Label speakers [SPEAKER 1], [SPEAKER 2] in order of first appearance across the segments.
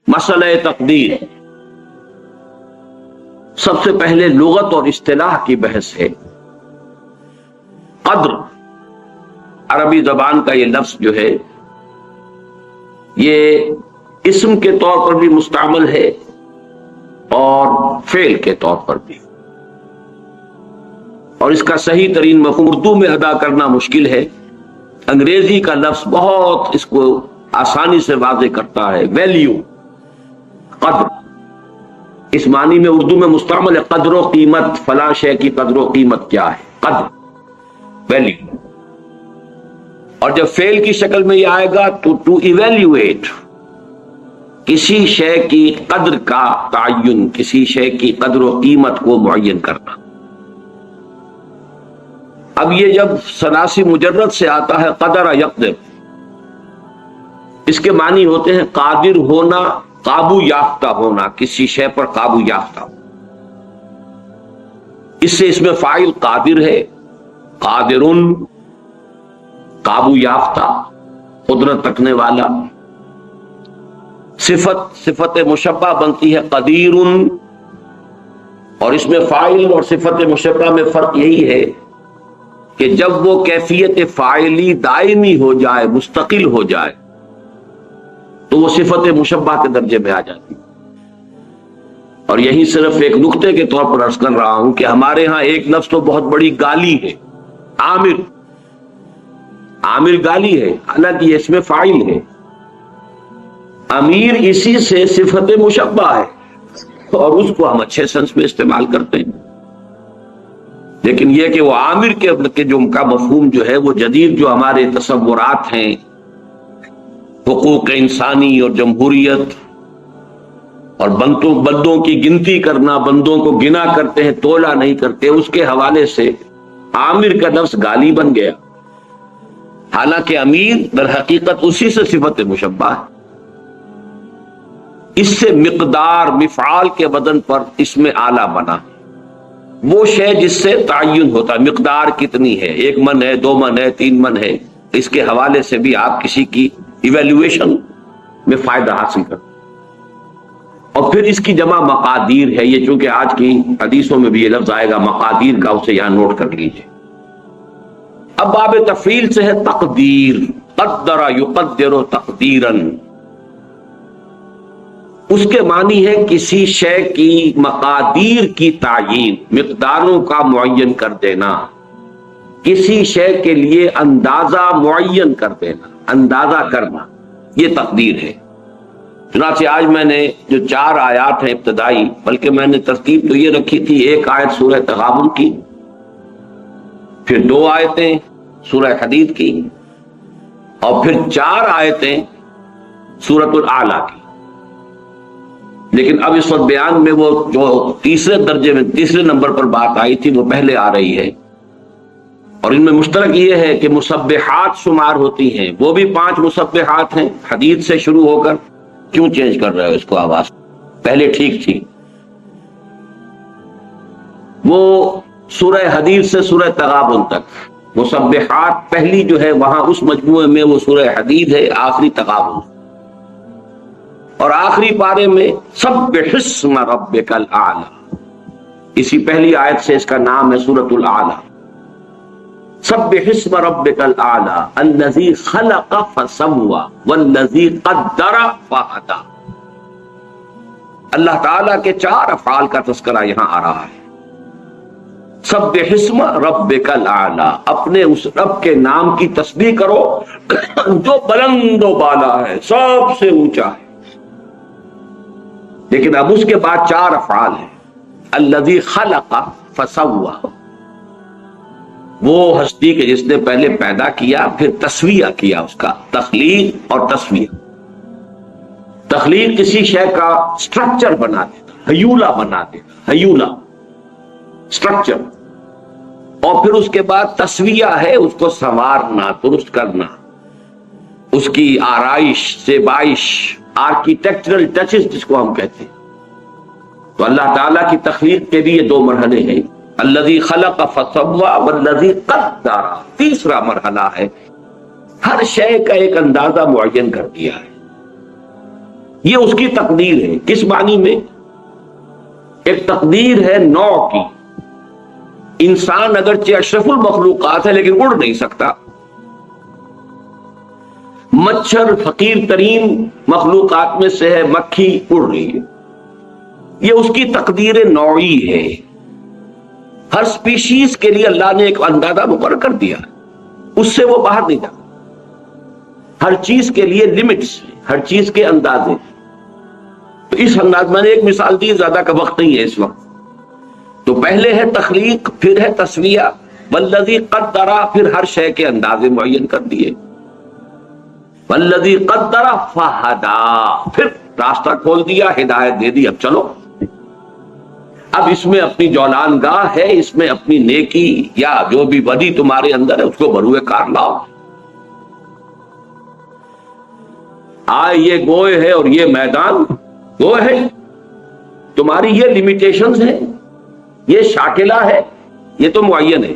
[SPEAKER 1] مسئلہ تقدیر سب سے پہلے لغت اور اصطلاح کی بحث ہے. قدر عربی زبان کا یہ لفظ جو ہے یہ اسم کے طور پر بھی مستعمل ہے اور فعل کے طور پر بھی، اور اس کا صحیح ترین مفہوم اردو میں ادا کرنا مشکل ہے. انگریزی کا لفظ بہت اس کو آسانی سے واضح کرتا ہے. ویلیو، قدر، اس معنی میں اردو میں مستعمل ہے. قدر و قیمت، فلاں شے کی قدر و قیمت کیا ہے، قدر، ویلیو. اور جب فعل کی شکل میں یہ آئے گا تو ٹو ایویلیویٹ، کسی شے کی قدر کا تعین، کسی شے کی قدر و قیمت کو معین کرنا. اب یہ جب ثلاثی مجرد سے آتا ہے قدر یقدر، اس کے معنی ہوتے ہیں قادر ہونا، قابو یافتہ ہونا، کسی شے پر قابو یافتہ ہونا. اس سے اس میں فاعل قادر ہے، قادرن، قابو یافتہ، قدرت رکھنے والا. صفت مشبہ بنتی ہے قدیرن، اور اس میں فاعل اور صفت مشبہ میں فرق یہی ہے کہ جب وہ کیفیت فاعلی دائمی ہو جائے، مستقل ہو جائے، تو وہ صفت مشبہ کے درجے میں آ جاتی. اور یہی صرف ایک نقطے کے طور پر عرض کر رہا ہوں کہ ہمارے ہاں ایک لفظ تو بہت بڑی گالی ہے، عامر. عامر گالی ہے، حالانکہ یہ اس میں فاعل ہے. امیر اسی سے صفت مشبہ ہے اور اس کو ہم اچھے سنس میں استعمال کرتے ہیں. لیکن یہ کہ وہ عامر کے جو کا مفہوم جو ہے وہ جدید جو ہمارے تصورات ہیں، حقوق انسانی اور جمہوریت اور بندوں کی گنتی کرنا، بندوں کو گنا کرتے ہیں، تولا نہیں کرتے، اس کے حوالے سے عامر کا لفظ گالی بن گیا. حالانکہ امیر در حقیقت اسی سے صفت مشبہ ہے. اس سے مقدار، مفعال کے وزن پر اس میں آلہ بنا، وہ شے جس سے تعین ہوتا ہے مقدار کتنی ہے، 1 من ہے، 2 من ہے، 3 من ہے. اس کے حوالے سے بھی آپ کسی کی ایویلیویشن میں فائدہ حاصل کرتے. اور پھر اس کی جمع مقادیر ہے. یہ چونکہ آج کی حدیثوں میں بھی یہ لفظ آئے گا مقادیر کا، اسے یہاں نوٹ کر لیجئے. اب باب تفعیل سے ہے تقدیر. قدر یقدر تقدیرن، اس کے معنی ہے کسی شے کی مقادیر کی تعیین، مقداروں کا معین کر دینا، کسی شے کے لیے اندازہ معین کر دینا، اندازہ کرنا، یہ تقدیر ہے. چنانچہ آج میں نے جو 4 آیات ہیں ابتدائی، بلکہ میں نے ترتیب تو یہ رکھی تھی، ایک آیت سورہ تغابن کی، پھر 2 آیتیں سورہ حدید کی، اور پھر 4 آیتیں سورۃ الاعلیٰ کی. لیکن اب اس وقت بیان میں وہ جو تیسرے درجے میں، تیسرے نمبر پر بات آئی تھی وہ پہلے آ رہی ہے. اور ان میں مشترک یہ ہے کہ مسبحات شمار ہوتی ہیں، وہ بھی 5 مسبحات ہیں حدید سے شروع ہو کر. کیوں چینج کر رہے ہو اس کو آواز؟ پہلے ٹھیک تھی. وہ سورہ حدید سے سورہ تغابن تک مسبحات پہلی جو ہے وہاں اس مجموعے میں وہ سورہ حدید ہے، آخری تغابن. اور آخری پارے میں سبح اسم ربک الاعلی، اسی پہلی آیت سے اس کا نام ہے سورۃ الاعلی. سبح اسم ربک الاعلی الذی خلق فسوی والذی قدر فہدی. اللہ تعالیٰ کے 4 افعال کا تذکرہ یہاں آ رہا ہے. سبح اسم ربک الاعلی، اپنے اس رب کے نام کی تسبیح کرو جو بلند و بالا ہے، سب سے اونچا ہے. لیکن اب اس کے بعد 4 افعال ہیں. الذی خلق فسوی، وہ ہستی کے جس نے پہلے پیدا کیا پھر تسویہ کیا، اس کا تخلیق اور تسویہ. تخلیق کسی شے کا سٹرکچر بنا دینا، ہیولہ بنا دینا، ہیولہ سٹرکچر. اور پھر اس کے بعد تسویہ ہے اس کو سنوارنا، درست کرنا، اس کی آرائش، زیبائش، آرکیٹیکچرل ٹچز جس کو ہم کہتے ہیں. تو اللہ تعالیٰ کی تخلیق کے بھی یہ 2 مرحلے ہیں، الذی خلق فسوی والذی قدر. تیسرا مرحلہ ہے ہر شے کا ایک اندازہ معین کر دیا ہے. یہ اس کی تقدیر ہے. کس معنی میں؟ ایک تقدیر ہے نو کی. انسان اگرچہ اشرف المخلوقات ہے لیکن اڑ نہیں سکتا. مچھر فقیر ترین مخلوقات میں سے ہے، مکھی اڑ رہی ہے. یہ اس کی تقدیر نوعی ہے. ہر سپیشیز کے لیے اللہ نے ایک اندازہ مقرر کر دیا، اس سے وہ باہر نہیں جاتا. ہر چیز کے لیے لمٹس، ہر چیز کے اندازے. تو اس انداز میں نے ایک مثال دی، زیادہ کا وقت نہیں ہے اس وقت. تو پہلے ہے تخلیق، پھر ہے تسویہ، والذی قدر، پھر ہر شے کے اندازے معین کر دیے. والذی قدر فہدا، پھر راستہ کھول دیا، ہدایت دے دی، اب چلو. اب اس میں اپنی جولان گاہ ہے، اس میں اپنی نیکی یا جو بھی بدی تمہارے اندر ہے اس کو بروئے کار لاؤ. آئے یہ گوئے ہے اور یہ میدان گوئے ہے، تمہاری یہ لیمیٹیشنز ہیں، یہ شاکلہ ہے، یہ تو معین ہے.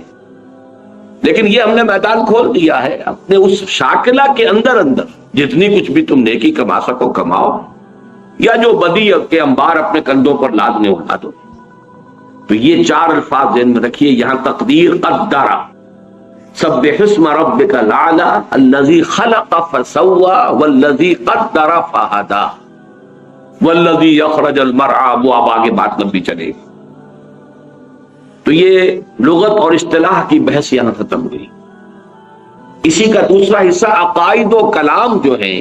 [SPEAKER 1] لیکن یہ ہم نے میدان کھول دیا ہے. اپنے اس شاکلہ کے اندر اندر جتنی کچھ بھی تم نیکی کما سکو کماؤ، یا جو بدی کے انبار اپنے کندھوں پر لادنے اٹھا دو. تو یہ چار الفاظ ذہن میں رکھیے. یہاں تقدیر قدر، سبح اسم ربک الاعلی الذی خلق فسوی والذی قدر فہدی والذی اخرج المرعی. وہ اب آگے بات لمبی چلے گی. تو یہ لغت اور اصطلاح کی بحث یہاں ختم ہوئی. اسی کا دوسرا حصہ عقائد و کلام جو ہیں،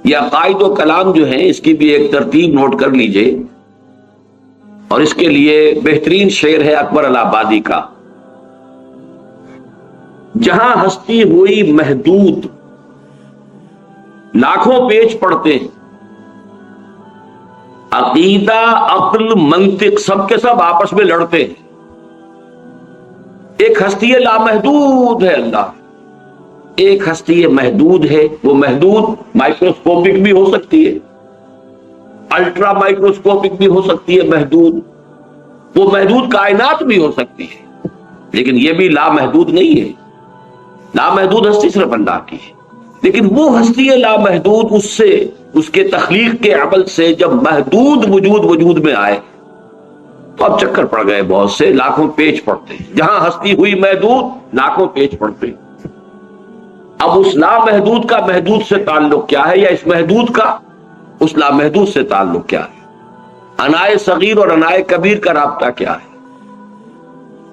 [SPEAKER 1] یہ عقائد و کلام جو ہیں اس کی بھی ایک ترتیب نوٹ کر لیجئے. اور اس کے لیے بہترین شعر ہے اکبر الآبادی کا: جہاں ہستی ہوئی محدود، لاکھوں پیچ پڑتے ہیں، عقیدہ عقل منطق سب کے سب آپس میں لڑتے ہیں. ایک ہستی لامحدود ہے اللہ، ایک ہستی محدود ہے. وہ محدود مائکروسکوپک بھی ہو سکتی ہے، الٹرا مائکروسکوپک بھی ہو سکتی ہے محدود، وہ محدود کائنات بھی ہو سکتی ہے. لیکن یہ بھی لامحدود نہیں ہے. لامحدود ہستی صرف اللہ کی ہے. لیکن وہ ہستی لامحدود، اس سے، اس کے تخلیق کے عمل سے جب محدود وجود میں آئے تو اب چکر پڑ گئے بہت سے، لاکھوں پیچ پڑتے. جہاں ہستی ہوئی محدود، لاکھوں پیچ پڑتے. اب اس لامحدود کا محدود سے تعلق کیا ہے، یا اس محدود کا اس لامحدود سے تعلق کیا ہے؟ انائے صغیر اور انائے کبیر کا رابطہ کیا ہے؟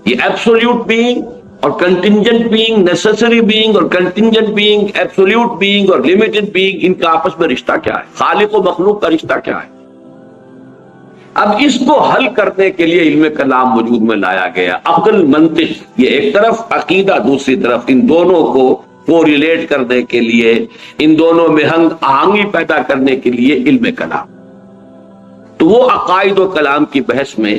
[SPEAKER 1] یہ ایبسولوٹ بینگ اور کنٹینجنٹ بینگ، نیسیسری بینگ اور کنٹینجنٹ بینگ، ایبسولوٹ بینگ اور لمیٹڈ بینگ، ان کا آپس میں رشتہ کیا ہے؟ خالق و مخلوق کا رشتہ کیا ہے؟ اب اس کو حل کرنے کے لیے علم کلام وجود میں لایا گیا. عقل منطق یہ ایک طرف، عقیدہ دوسری طرف. ان دونوں کو ریلیٹ کرنے کے لیے، ان دونوں میں آہنگی پیدا کرنے کے لیے علم کلام. تو وہ عقائد و کلام کی بحث میں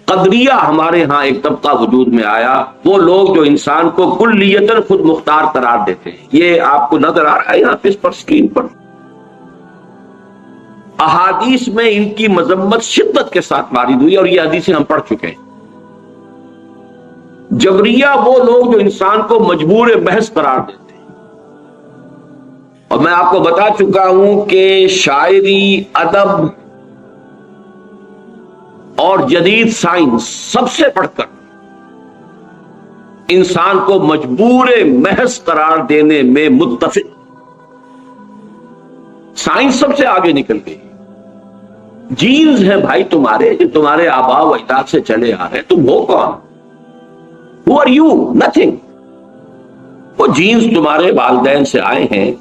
[SPEAKER 1] قدریہ ہمارے ہاں ایک طبقہ وجود میں آیا. وہ لوگ جو انسان کو کلیتاً خود مختار قرار دیتے ہیں. یہ آپ کو نظر آ رہا ہے یہاں پہ اس پر اسکرین پر. احادیث میں ان کی مذمت شدت کے ساتھ وارد ہوئی اور یہ حدیثیں ہم پڑھ چکے ہیں. جبریہ وہ لوگ جو انسان کو مجبور محض قرار دیتے ہیں. اور میں آپ کو بتا چکا ہوں کہ شاعری، ادب اور جدید سائنس سب سے بڑھ کر انسان کو مجبور محض قرار دینے میں متفق. سائنس سب سے آگے نکل گئی. جینز ہیں بھائی تمہارے، جو تمہارے آباء و اجداد سے چلے آ رہے ہیں. تم ہو کون؟ Who are you? Nothing. وہ جینز تمہارے والدین سے آئے ہیں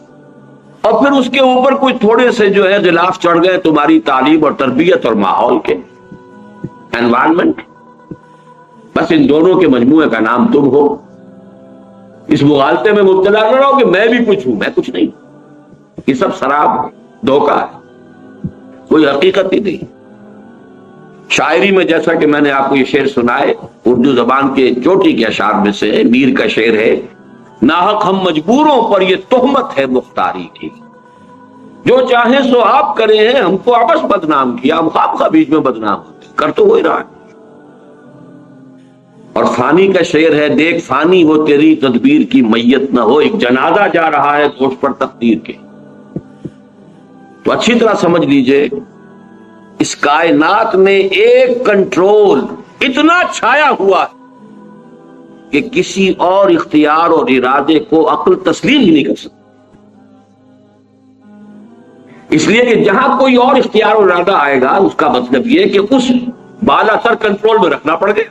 [SPEAKER 1] اور پھر اس کے اوپر کوئی تھوڑے سے جو ہے غلاف چڑھ گئے تمہاری تعلیم اور تربیت اور ماحول کے، انوائرمنٹ. بس ان دونوں کے مجموعے کا نام تم ہو. اس مغالطے میں مبتلا نہ رہو کہ میں بھی کچھ ہوں. میں کچھ نہیں. یہ سب شراب ہے، دھوکہ ہے، کوئی حقیقت ہی نہیں. شاعری میں جیسا کہ میں نے آپ کو یہ شعر سنائے، اردو زبان کے چوٹی کے اشعار میں سے میر کا شعر ہے: ناحق ہم مجبوروں پر یہ تہمت ہے مختاری کی، جو چاہیں سو آپ کریں ہیں، ہم کو آپس بدنام کیا. ہم خواب کا بیچ میں بدنام ہوتے، کر تو وہی رہا ہے. اور فانی کا شعر ہے: دیکھ فانی ہو تیری تدبیر کی میت نہ ہو، ایک جنازہ جا رہا ہے گوشت پر تقدیر کے. تو اچھی طرح سمجھ لیجئے اس کائنات میں ایک کنٹرول اتنا چھایا ہوا ہے کہ کسی اور اختیار اور ارادے کو عقل تسلیم ہی نہیں کر سکتی. اس لیے کہ جہاں کوئی اور اختیار اور ارادہ آئے گا اس کا مطلب یہ کہ اس بالا تر کنٹرول میں رکھنا پڑ گیا.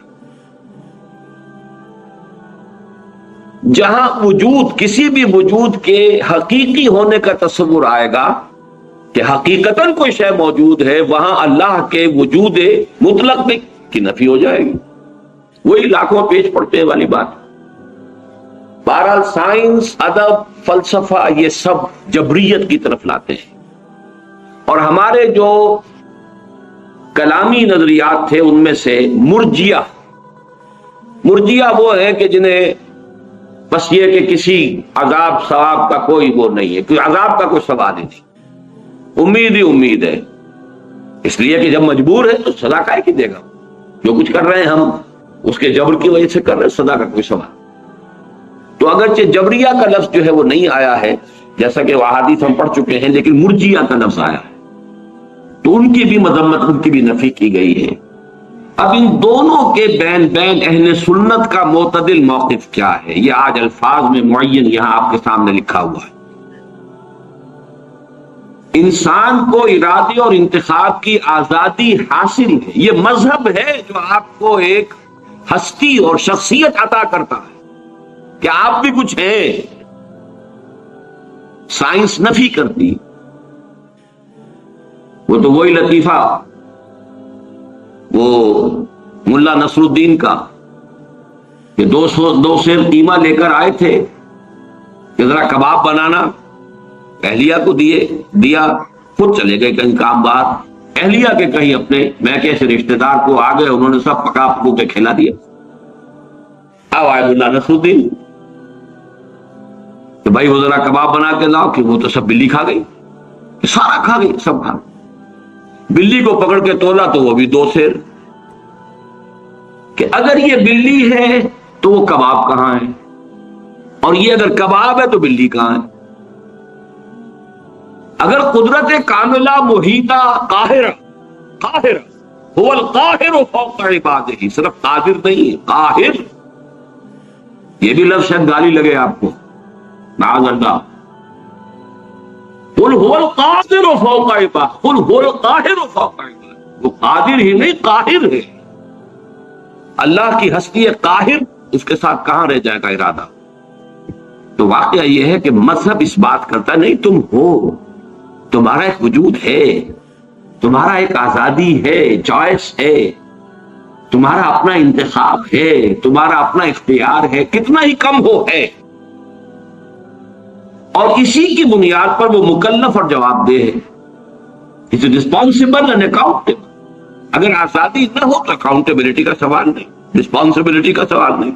[SPEAKER 1] جہاں وجود کسی بھی وجود کے حقیقی ہونے کا تصور آئے گا کہ حقیقتاً کوئی شے موجود ہے، وہاں اللہ کے وجود مطلق کی نفی ہو جائے گی. وہی لاکھوں پیج پڑتے والی بات. بہرحال سائنس، ادب، فلسفہ یہ سب جبریت کی طرف لاتے ہیں، اور ہمارے جو کلامی نظریات تھے ان میں سے مرجیہ وہ ہے کہ جنہیں بس یہ کہ کسی عذاب ثواب کا کوئی وہ نہیں ہے، کوئی عذاب کا کوئی سوال ہی نہیں، امید ہی امید ہے. اس لیے کہ جب مجبور ہے تو سزا کائے کی دے گا. جو کچھ کر رہے ہیں ہم اس کے جبر کی وجہ سے کر رہے ہیں، سزا کا کوئی سوال. تو اگرچہ جبریہ کا لفظ جو ہے وہ نہیں آیا ہے جیسا کہ احادیث ہم پڑھ چکے ہیں، لیکن مرجیہ کا لفظ آیا ہے، تو ان کی بھی مذمت، ان کی بھی نفی کی گئی ہے. اب ان دونوں کے بین اہل سنت کا معتدل موقف کیا ہے، یہ آج الفاظ میں معین یہاں آپ کے سامنے لکھا ہوا ہے. انسان کو ارادے اور انتخاب کی آزادی حاصل ہے. یہ مذہب ہے جو آپ کو ایک ہستی اور شخصیت عطا کرتا ہے کہ آپ بھی کچھ ہیں. سائنس نفی کرتی. وہ تو وہی لطیفہ وہ ملا نصر الدین کا کہ 200 سیر قیمہ لے کر آئے تھے کہ ذرا کباب بنانا، اہلیہ کو دیا، خود چلے گئے کہیں کام بار. اہلیہ کے کہیں اپنے میکے سے رشتہ دار کو آ گئے، انہوں نے سب پکا پکو کے کھلا دیا. اب آئے ملا نصر الدین کہ بھائی وہ ذرا کباب بنا کے لاؤ، کہ وہ تو سب بلی کھا گئی، سارا کھا گئی، سب کھا گئی. بلی کو پکڑ کے تولا تو وہ بھی 2 سیر، کہ اگر یہ بلی ہے تو وہ کباب کہاں ہے، اور یہ اگر کباب ہے تو بلی کہاں ہے. اگر قدرت کاملہ محیطہ قاہر هو القاہر فوق عبادہ، صرف قادر نہیں ہے، قاہر. یہ بھی لفظ شاید گالی لگے آپ کو، معاذ اللہ. قل هو القادر فوق عبادہ، قل هو القاہر فوق عبادہ. وہ قادر ہی نہیں، قاہر ہے. اللہ کی ہستی قاہر، اس کے ساتھ کہاں رہ جائے گا ارادہ. تو واقعہ یہ ہے کہ مذہب اس بات کرتا نہیں تم ہو، تمہارا ایک وجود ہے، تمہارا ایک آزادی ہے، چوائس ہے، تمہارا اپنا انتخاب ہے، تمہارا اپنا اختیار ہے، کتنا ہی کم ہو ہے. اور اسی کی بنیاد پر وہ مکلف اور جواب دہ ہے. It's responsible and accountable. اگر آزادی نہ ہو تو اکاؤنٹیبلٹی کا سوال نہیں، رسپانسبلٹی کا سوال نہیں.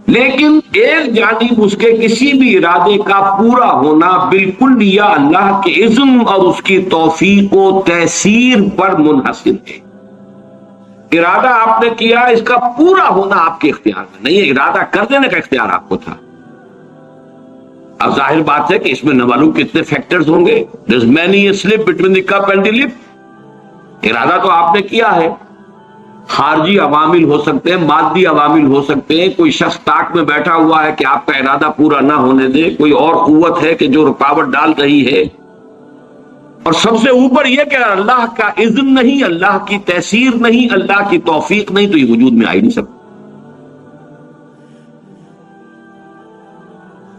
[SPEAKER 1] لیکن ایک جانب اس کے کسی بھی ارادے کا پورا ہونا بالکل یا اللہ کے اذن اور اس کی توفیق و تیسیر پر منحصر ہے. ارادہ آپ نے کیا، اس کا پورا ہونا آپ کے اختیار میں نہیں ہے، ارادہ کر دینے کا اختیار آپ کو تھا. اب ظاہر بات ہے کہ اس میں نہ معلوم کتنے فیکٹرز ہوں گے. There's many a slip between the cup and the lip. ارادہ تو آپ نے کیا ہے، خارجی عوامل ہو سکتے ہیں، مادی عوامل ہو سکتے ہیں. کوئی شخص طاق میں بیٹھا ہوا ہے کہ آپ کا ارادہ پورا نہ ہونے دے، کوئی اور قوت ہے کہ جو رکاوٹ ڈال رہی ہے. اور سب سے اوپر یہ کہ اللہ کا اذن نہیں، اللہ کی تیسیر نہیں، اللہ کی توفیق نہیں، تو یہ وجود میں آ ہی نہیں سکتا.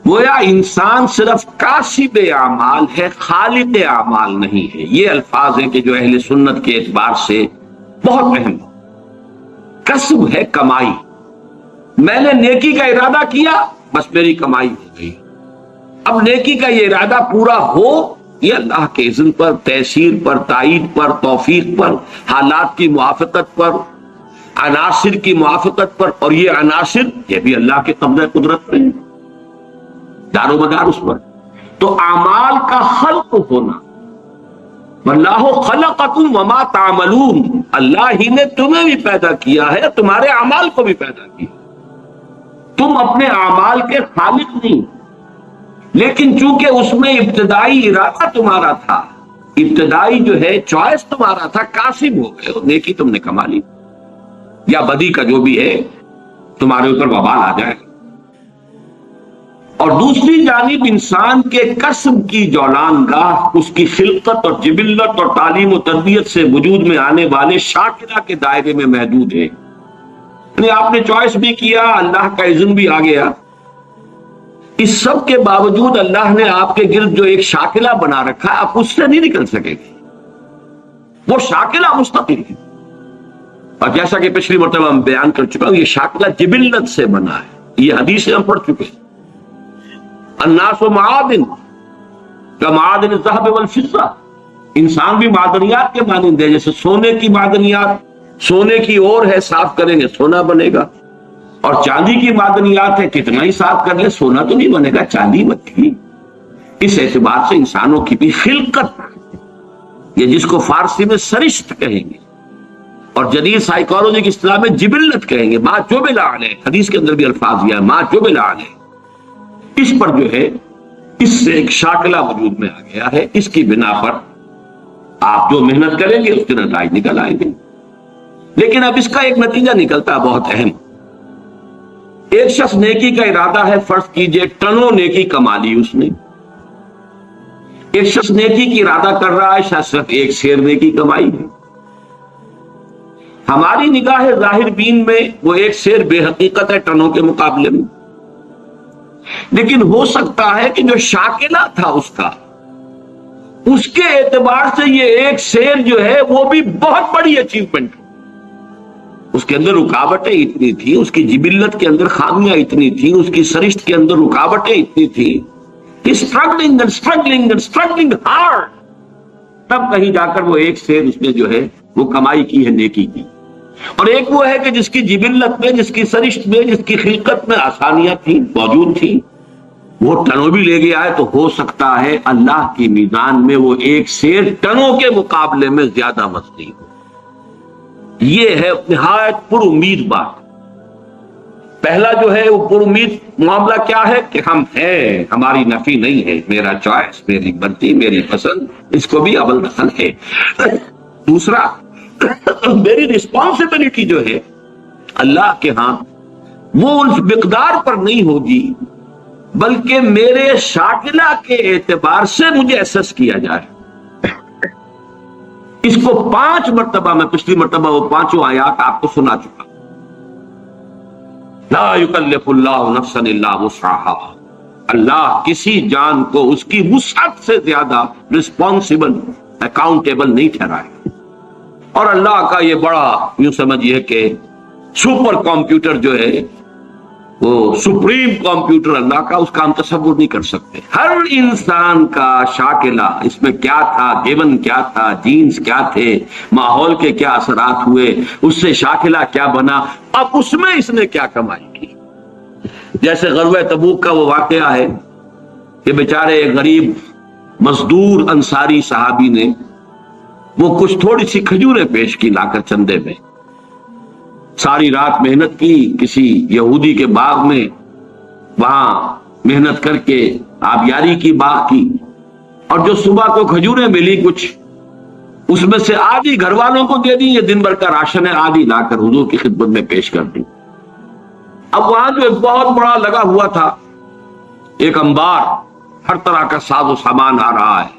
[SPEAKER 1] گویا انسان صرف کاسب اعمال ہے، خالق اعمال نہیں ہے. یہ الفاظ ہیں کہ جو اہل سنت کے اعتبار سے بہت اہم ہے. کسب ہے کمائی. میں نے نیکی کا ارادہ کیا، بس میری کمائی ہو گئی. اب نیکی کا یہ ارادہ پورا ہو، یہ اللہ کے اذن پر، تیسیر پر، تائید پر، توفیق پر، حالات کی موافقت پر، عناصر کی موافقت پر. اور یہ عناصر یہ بھی اللہ کے قبضہ قدرت میں دار و مدار اس پر. تو اعمال کا خلق ہونا، واللہ خلقکم وما تعملون، اللہ ہی نے تمہیں بھی پیدا کیا ہے، تمہارے اعمال کو بھی پیدا کیا. تم اپنے اعمال کے خالق نہیں، لیکن چونکہ اس میں ابتدائی ارادہ تمہارا تھا، ابتدائی جو ہے چوائس تمہارا تھا، کاسب ہو گئے ہو، نیکی تم نے کما لی، یا بدی کا جو بھی ہے تمہارے اوپر وبال آ جائے گا۔ اور دوسری جانب انسان کے کسب کی جولان گاہ اس کی خلقت اور جبلت اور تعلیم و تربیت سے وجود میں آنے والے شاکرہ کے دائرے میں محدود ہے، یعنی آپ نے چوائس بھی کیا، اللہ کا اذن بھی آ گیا، اس سب کے باوجود اللہ نے آپ کے گرد جو ایک شاکلہ بنا رکھا ہے، آپ اس سے نہیں نکل سکے گے، وہ شاکلہ مستقل ہے۔ اور جیسا کہ پچھلی مرتبہ ہم بیان کر چکا ہوں، یہ شاکلہ جبلت سے بنا ہے، یہ حدیث ہم پڑھ چکے ہیں، الناس معادن کمعادن الذهب والفضہ، انسان بھی معدنیات کے مانند ہے، جیسے سونے کی معدنیات، سونے کی اور ہے، صاف کریں گے سونا بنے گا، اور چاندی کی معدنیات ہے، کتنا ہی صاف کر لیں سونا تو نہیں بنے گا، چاندی مٹی۔ اس اعتبار سے انسانوں کی بھی خلقت، یہ جس کو فارسی میں سرشت کہیں گے اور جدید سائیکالوجی کی اصطلاح میں جبلت کہیں گے، ما جبل علیہ، حدیث کے اندر بھی الفاظ یہ ہے ما جبل علیہ، اس پر جو ہے اس سے ایک شاکلہ وجود میں آ گیا ہے، اس کی بنا پر آپ جو محنت کریں گے اس کے نتائج نکل آئیں گے۔ لیکن اب اس کا ایک نتیجہ نکلتا ہے بہت اہم، ایک شخص نیکی کا ارادہ ہے، فرض کیجئے ٹنوں نیکی کما لی اس نے، ایک شخص نیکی کی ارادہ کر رہا ہے، شاید صرف ایک سیر نیکی کمائی ہے، ہماری نگاہ ظاہر بین میں وہ ایک سیر بے حقیقت ہے ٹنوں کے مقابلے میں، لیکن ہو سکتا ہے کہ جو شاکلہ تھا اس کا، اس کے اعتبار سے یہ ایک سیر جو ہے وہ بھی بہت بڑی اچیومنٹ، اس کے اندر رکاوٹیں اتنی تھی، اس کی جبلت کے اندر خامیاں اتنی تھی، اس کی سرشت کے اندر رکاوٹیں اتنی تھی کہ اسٹرگلنگ ہارڈ، تب کہیں جا کر وہ ایک سیر اس نے جو ہے وہ کمائی کی ہے نیکی کی۔ اور ایک وہ ہے کہ جس کی جبلت میں، جس کی سرشت میں، جس کی خلقت میں آسانیاں تھیں، موجود تھیں، وہ ٹنوں بھی لے گیا ہے، تو ہو سکتا ہے اللہ کی میزان میں وہ ایک سیر ٹنوں کے مقابلے میں زیادہ وزنی ہو۔ یہ ہے نہایت پر امید بات۔ پہلا جو ہے وہ پر امید معاملہ کیا ہے کہ ہم ہیں، ہماری نفی نہیں ہے، میرا چوائس، میری مرضی، میری پسند، اس کو بھی اول دخل ہے۔ دوسرا، میری رسپانسبلٹی جو ہے اللہ کے ہاں وہ اس مقدار پر نہیں ہوگی، بلکہ میرے شاکلہ کے اعتبار سے مجھے ایسس کیا جائے۔ اس کو 5 مرتبہ، میں پچھلی مرتبہ وہ 5 آیات آپ کو سنا چکا، لا یکلف اللہ نفسا الا وسعها، اللہ کسی جان کو اس کی وسعت سے زیادہ رسپانسبل، اکاؤنٹیبل نہیں ٹھہرائے۔ اور اللہ کا یہ بڑا، یوں سمجھیے کہ سپر کمپیوٹر جو ہے، وہ سپریم کمپیوٹر اللہ کا، اس کا ہم تصور نہیں کر سکتے۔ ہر انسان کا شاکلہ، اس میں کیا تھا، گیون کیا تھا، جینز کیا تھے، ماحول کے کیا اثرات ہوئے، اس سے شاکلہ کیا بنا، اب اس میں اس نے کیا کمائی کی۔ جیسے غزوہ تبوک کا وہ واقعہ ہے کہ بیچارے غریب مزدور انصاری صحابی نے وہ کچھ تھوڑی سی کھجوریں پیش کی لا کر چندے میں، ساری رات محنت کی کسی یہودی کے باغ میں، وہاں محنت کر کے آبیاری کی، باغ کی، اور جو صبح کو کھجوریں ملی کچھ، اس میں سے آدھی گھر والوں کو دے دی، یہ دن بھر کا راشن ہے، آدھی لا کر حضور کی خدمت میں پیش کر دی۔ اب وہاں جو ایک بہت بڑا لگا ہوا تھا ایک انبار، ہر طرح کا ساز و سامان آ رہا ہے،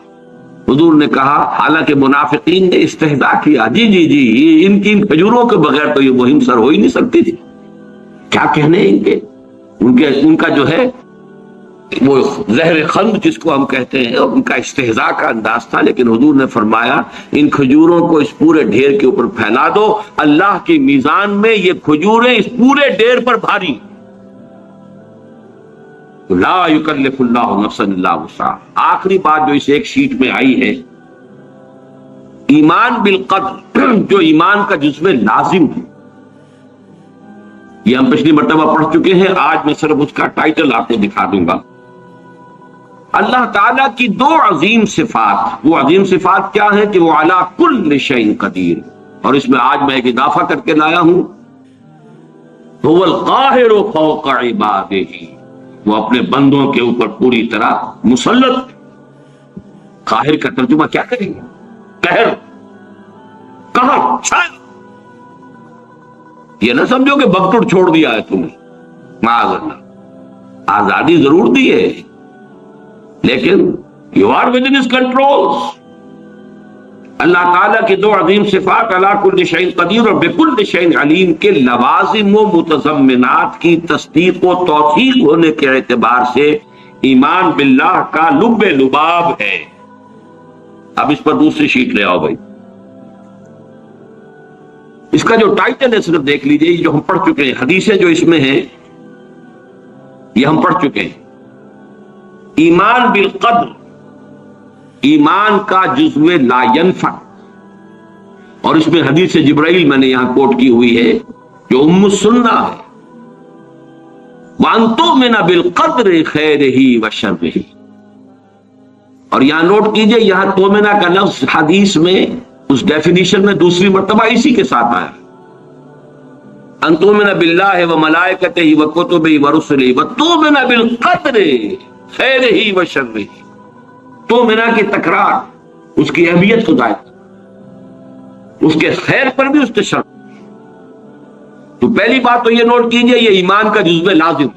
[SPEAKER 1] حضور نے کہا، حالانکہ منافقین نے استہزاء کیا، جی جی جی ان کی کھجوروں کے بغیر تو یہ مہم سر ہو ہی نہیں سکتی تھی، کیا کہنے ان کا جو ہے وہ زہر خند جس کو ہم کہتے ہیں، ان کا استہزاء کا انداز تھا۔ لیکن حضور نے فرمایا ان کھجوروں کو اس پورے ڈھیر کے اوپر پھیلا دو، اللہ کی میزان میں یہ کھجوریں اس پورے ڈھیر پر بھاری۔ لا یکلف اللہ نفسا الا وسعها۔ آخری بات جو اس ایک شیٹ میں آئی ہے، ایمان بالقدر، جو ایمان کا جزو لازم ہے، یہ ہم پچھلی مرتبہ پڑھ چکے ہیں، آج میں صرف اس کا ٹائٹل آپ کو دکھا دوں گا۔ اللہ تعالیٰ کی 2 عظیم صفات، وہ عظیم صفات کیا ہے کہ وہ علی کل شیء قدیر، اور اس میں آج میں ایک اضافہ کر کے لایا ہوں، هو القاہر فوق عبادہ، وہ اپنے بندوں کے اوپر پوری طرح مسلط. قاہر کا ترجمہ کیا کریں گے؟ قہر، قہر، چھایا. یہ نہ سمجھو کہ بگٹڑ چھوڑ دیا ہے تم نے، معاذ اللہ. آزادی ضرور دی ہے لیکن you are within his control. اللہ تعالیٰ کی دو عظیم صفات علی کل شیء قدیر اور بکل شیء علیم کے لوازم و متضمنات کی تصدیق و توثیق ہونے کے اعتبار سے ایمان باللہ کا لب لباب ہے. اب اس پر دوسری شیٹ لے آؤ بھائی. اس کا جو ٹائٹل ہے صرف دیکھ لیجئے، یہ جو ہم پڑھ چکے ہیں، حدیثیں جو اس میں ہیں یہ ہم پڑھ چکے ہیں. ایمان بالقدر، ایمان کا جزو لا ینفع، اور اس میں حدیث جبرائیل میں نے یہاں کوٹ کی ہوئی ہے جو ام السنہ ہے. وَأَن تُؤْمِنَ بِالْقَدْرِ خَيْرِهِ وَشَرِّهِ. اور یہاں نوٹ کیجئے، یہاں تومنا کا لفظ حدیث میں اس ڈیفینیشن میں دوسری مرتبہ اسی کے ساتھ آیا. ان تؤمن باللہ وملائکتہ وکتبہ ورسلہ وتؤمن بالقدر خیرہ وشرہ. تومنا کی تکرار اس کی اہمیت کو ظاہر، اس کے خیر پر بھی اس کے شر. تو پہلی بات تو یہ نوٹ کیجئے، یہ ایمان کا جزو لازم،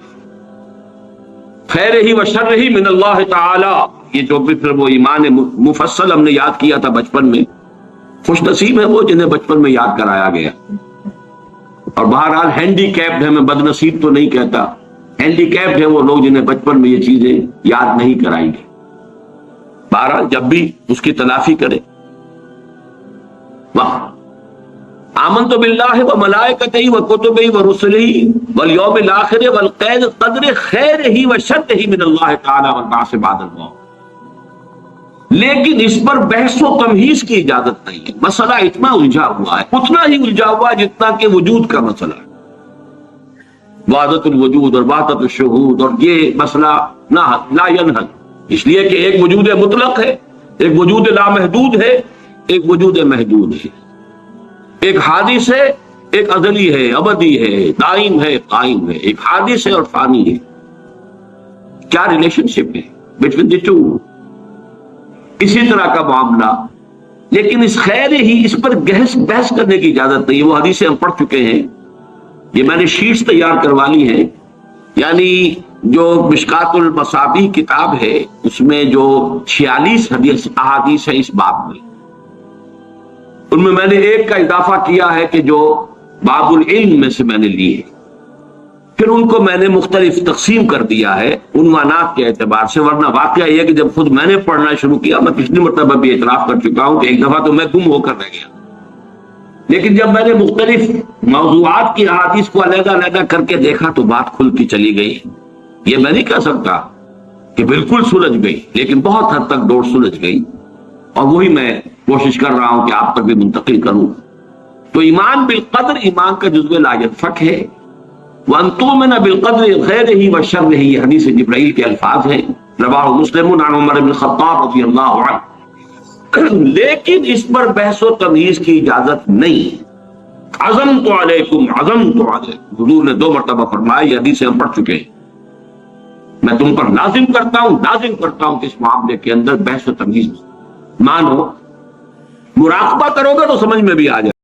[SPEAKER 1] خیرہ وشرہ من اللہ تعالی. یہ جو بھی پھر وہ ایمان مفصل ہم نے یاد کیا تھا بچپن میں، خوش نصیب ہے وہ جنہیں بچپن میں یاد کرایا گیا. اور بہرحال ہینڈی کیپڈ ہے، میں بد نصیب تو نہیں کہتا، ہینڈی کیپڈ ہے وہ لوگ جنہیں بچپن میں یہ چیزیں یاد نہیں کرائی گئی. بہرحال جب بھی اس کی تلافی کرے. آمنت باللہ وملائکتہ وکتبہ ورسلہ والیوم الآخر والقدر خیرہ وشرہ من اللہ تعالی والبعث بعد الموت. لیکن اس پر بحث و تمہیز کی اجازت نہیں ہے. مسئلہ اتنا الجھا ہوا ہے، اتنا ہی الجھا ہوا ہے جتنا کہ وجود کا مسئلہ ہے. وحدت الوجود اور وحدت الشہود، اور یہ مسئلہ لا ینحل، اس لیے کہ ایک وجود مطلق ہے، ایک وجود لامحدود ہے، ایک وجود محدود ہے. ایک حادث ہے، ایک ازلی ہے، ابدی ہے، دائم ہے، قائم ہے. ایک حادث ہے اور فانی ہے. کیا ریلیشن شپ ہے بٹوین دی ٹو؟ اسی طرح کا معاملہ. لیکن اس خیر ہی، اس پر بحث کرنے کی اجازت نہیں ہے. وہ حدیثیں ہم پڑھ چکے ہیں، یہ میں نے شیٹس تیار کروا لی ہیں. یعنی جو مشکات المصابیح کتاب ہے اس میں جو 46 احادیث ہے اس باب میں، ان میں نے ایک کا اضافہ کیا ہے کہ جو باب العلم میں سے میں نے لی ہے. پھر ان کو میں نے مختلف تقسیم کر دیا ہے عنوانات کے اعتبار سے. ورنہ واقعہ یہ کہ جب خود میں نے پڑھنا شروع کیا، میں پچھلی مرتبہ بھی اعتراف کر چکا ہوں کہ ایک دفعہ تو میں گم ہو کر رہ گیا. لیکن جب میں نے مختلف موضوعات کی احادیث کو علیحدہ علیحدہ کر کے دیکھا تو بات کھلتی چلی گئی. یہ میں نہیں کہہ سکتا کہ بالکل سلجھ گئی، لیکن بہت حد تک ڈور سلجھ گئی، اور وہی میں کوشش کر رہا ہوں کہ آپ پر بھی منتقل کروں. تو ایمان بالقدر ایمان کا جزو لا ینفک ہے. وَأَن تُؤْمِنَ بِالْقَدْرِ خَيْرِهِ وَشَرِّهِ، یہ حدیث جبرائیل کے الفاظ ہیں. رواہ مسلم عن عمر بن الخطاب رضی اللہ عنہ. لیکن اس پر بحث و تمیز کی اجازت نہیں. عزمت علیکم، عزمت علیکم، حضور نے 2 مرتبہ فرمایا. یہ حدیثیں ہم پڑھ چکے ہیں. میں تم پر لازم کرتا ہوں کہ اس معاملے کے اندر بحث و تمیز مانو. مراقبہ کرو گے تو سمجھ میں بھی آ جائے.